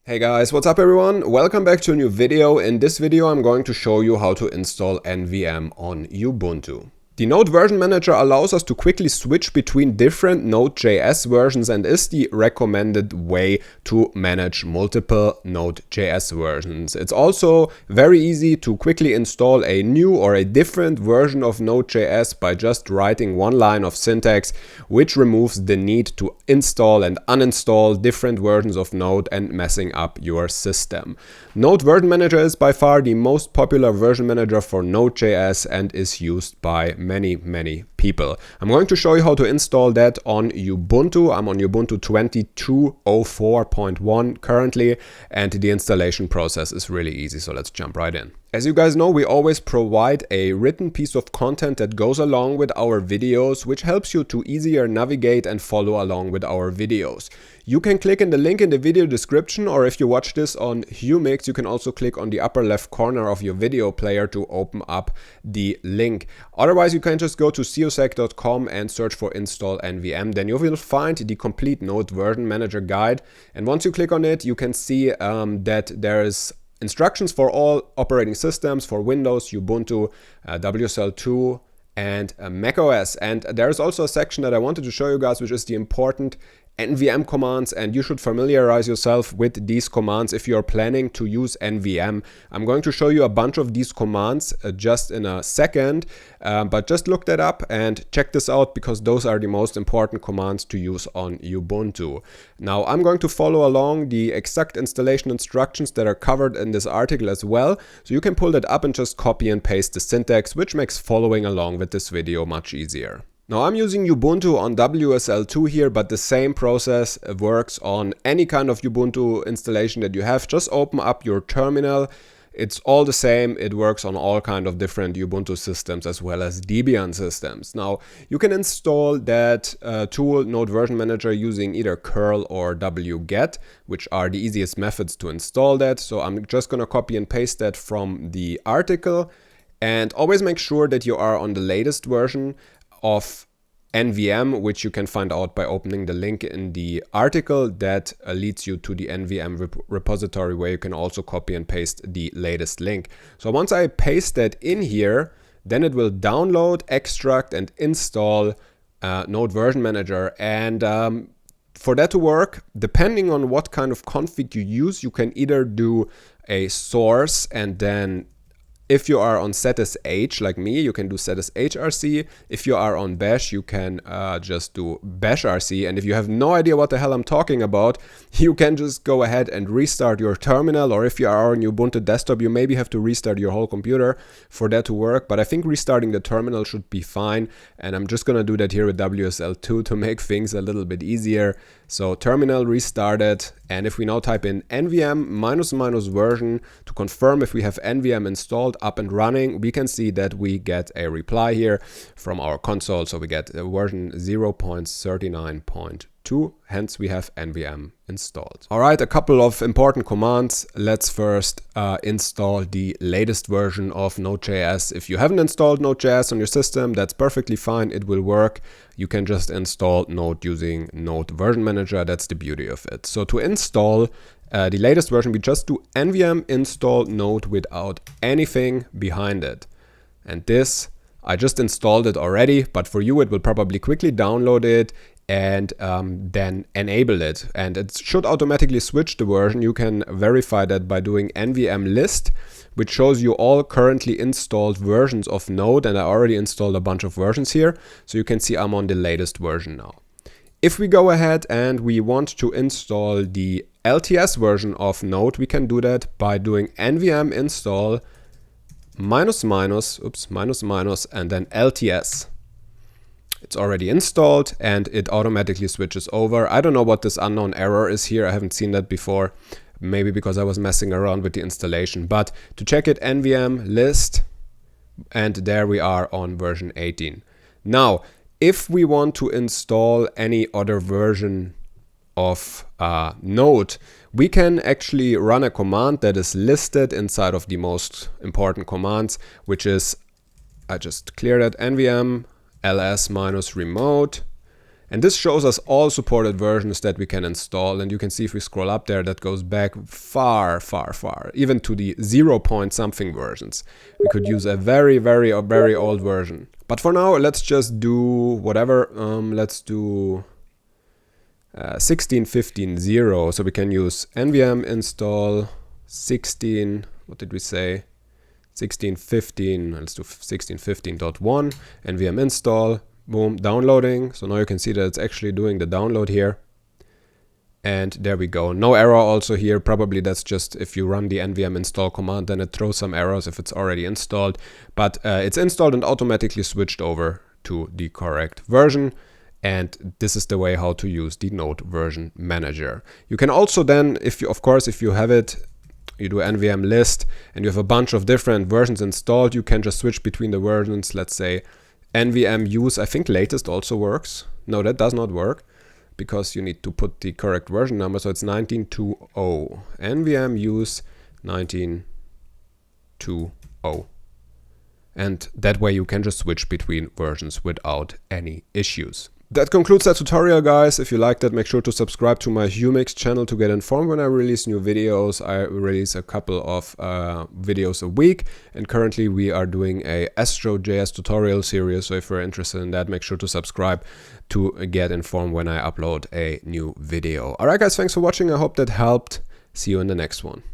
Hey guys, what's up everyone? Welcome back to a new video. In this video I'm going to show you how to install NVM on Ubuntu. The Node version manager allows us to quickly switch between different Node.js versions and is the recommended way to manage multiple Node.js versions. It's also very easy to quickly install a new or a different version of Node.js by just writing one line of syntax, which removes the need to install and uninstall different versions of Node and messing up your system. Node version manager is by far the most popular version manager for Node.js and is used by many people. I'm going to show you how to install that on Ubuntu. I'm on Ubuntu 22.04.1 currently, and the installation process is really easy, so let's jump right in. As you guys know, we always provide a written piece of content that goes along with our videos, which helps you to easier navigate and follow along with our videos. You can click in the link in the video description, or if you watch this on Humix, you can also click on the upper left corner of your video player to open up the link. Otherwise, you can just go to cosec.com and search for install NVM. Then you will find the complete Node version manager guide. And once you click on it, you can see that there is instructions for all operating systems, for Windows, Ubuntu, WSL2, and macOS. And there is also a section that I wanted to show you guys, which is the important NVM commands, and you should familiarize yourself with these commands if you're planning to use NVM. I'm going to show you a bunch of these commands just in a second, but just look that up and check this out because those are the most important commands to use on Ubuntu. Now I'm going to follow along the exact installation instructions that are covered in this article as well, so you can pull that up and just copy and paste the syntax, which makes following along with this video much easier. Now I'm using Ubuntu on WSL2 here, but the same process works on any kind of Ubuntu installation that you have. Just open up your terminal. It's all the same. It works on all kind of different Ubuntu systems as well as Debian systems. Now you can install that tool, Node Version Manager, using either curl or wget, which are the easiest methods to install that. So I'm just going to copy and paste that from the article, and always make sure that you are on the latest version of NVM, which you can find out by opening the link in the article that leads you to the NVM repository, where you can also copy and paste the latest link. So once I paste that in here, then it will download, extract, and install Node Version Manager. And for that to work, depending on what kind of config you use, you can either do a source, and then if you are on ZSH like me, you can do ZSHRC. If you are on bash, you can just do bashrc. And if you have no idea what the hell I'm talking about, you can just go ahead and restart your terminal. Or if you are on Ubuntu desktop, you maybe have to restart your whole computer for that to work. But I think restarting the terminal should be fine. And I'm just going to do that here with WSL2 to make things a little bit easier. So terminal restarted. And if we now type in NVM ---- version to confirm if we have NVM installed up and running, we can see that we get a reply here from our console. So we get version 0.39.2, hence we have NVM installed. All right, a couple of important commands. Let's first install the latest version of Node.js. If you haven't installed Node.js on your system, that's perfectly fine. It will work. You can just install Node using Node Version Manager. That's the beauty of it. So to install the latest version, we just do NVM install Node without anything behind it. And this, I just installed it already, but for you it will probably quickly download it and then enable it. And it should automatically switch the version. You can verify that by doing NVM list, which shows you all currently installed versions of Node. And I already installed a bunch of versions here. So you can see I'm on the latest version now. If we go ahead and we want to install the LTS version of Node, we can do that by doing NVM install ---- and then LTS. It's already installed and it automatically switches over. I don't know what this unknown error is here. I haven't seen that before. Maybe because I was messing around with the installation. But to check it, NVM list, and there we are on version 18. Now, if we want to install any other version of Node, we can actually run a command that is listed inside of the most important commands, which is, I just cleared that, NVM ls -remote, And this shows us all supported versions that we can install. And you can see if we scroll up there, that goes back far, even to the 0 point something versions. We could use a very old version. But for now, let's just do whatever. Let's do 16.15.0. So we can use NVM install 16, what did we say? 16.15, let's do 16.15.1, NVM install. Boom, downloading. So now you can see that it's actually doing the download here. And there we go. No error also here. Probably that's just if you run the NVM install command, then it throws some errors if it's already installed. But it's installed and automatically switched over to the correct version. And this is the way how to use the Node version manager. You can also then, if you have it, you do NVM list and you have a bunch of different versions installed, you can just switch between the versions. Let's say NVM use, I think latest also works. No, that does not work because you need to put the correct version number. So it's 19.2.0. NVM use 19.2.0. And that way you can just switch between versions without any issues. That concludes that tutorial, guys. If you liked that, make sure to subscribe to my Umix channel to get informed when I release new videos. I release a couple of videos a week, and currently we are doing a Astro.js tutorial series. So if you're interested in that, make sure to subscribe to get informed when I upload a new video. Alright guys, thanks for watching. I hope that helped. See you in the next one.